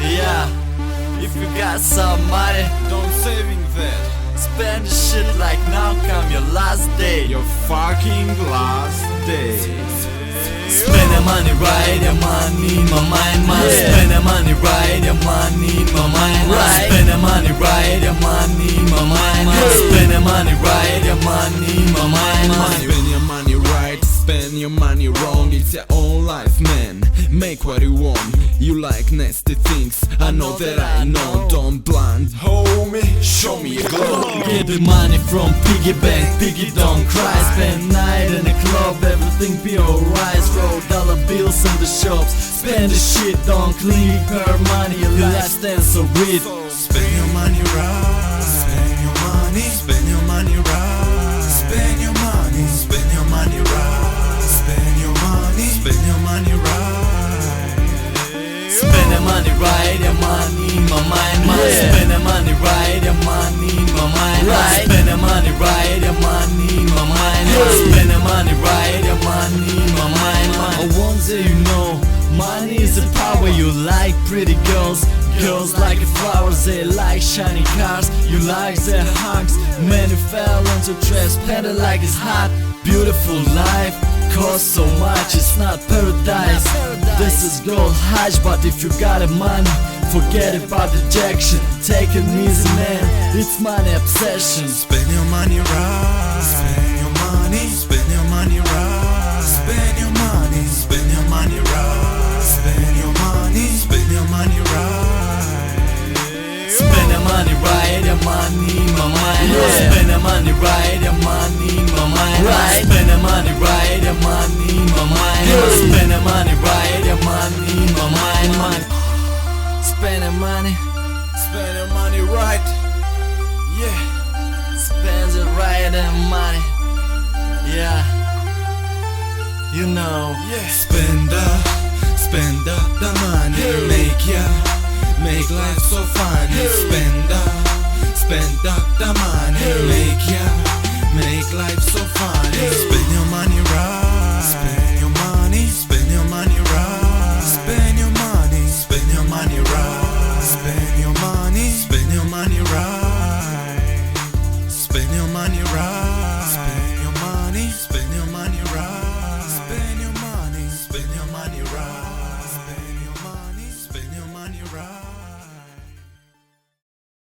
Yeah, if you got some money, Don't saving that. spend the shit like now come your last day. Your fucking last day. Spend the money right, your money in my mind, man. Spend the money right, your money in my mind, man. Spend the money right, your money in my mind, man. Spend the money right, your money in my mind, man. Spend your money right, spend your money wrong. It's your own life, man. Make what you want. You like nasty things, I know that I know. Don't blunt, homie, show me a glow. Get the money from piggy bank, piggy don't cry. Spend night in the club, everything be alright. Throw dollar bills in the shops, spend the shit, don't click her money. Your life stands so rich. Spend your money right, spend your money, spend your money right, spend your money, spend your money right, spend your money, spend your money right. Spend the money right, your money in my mind, man. Spend the money right, your money in my mind, man. Spend the money right, your money in my mind, man. Spend the money right, your money in my mind, man. I want that you know, money is the power. You like pretty girls, girls like flowers, they like shiny cars. You like their hugs, many fell into trap. Spend it like it's hot, beautiful life. Costs so much, it's not paradise. This is gold hush, but if you got the money, forget about the rejection. Take it easy, man, it's money obsession. Spend your money right, spend your money, spend your money right, spend your money, spend your money right, spend your money, spend your money right. Spend the money right, your money in my mind, man. Spend the money right, your money in my mind, man. Spend the money right, your money in my mind, man. Spend the money right, your money in my mind, man. Spend the money, Spend your money right, yeah. spend the right and money. Yeah, you know. Yeah. Spend the money, make life so fun. Spend the money, make life so fun. Spend your money right, spend your money, spend your money right, spend your money, spend your money right, spend your money, spend your money right, spend your money right.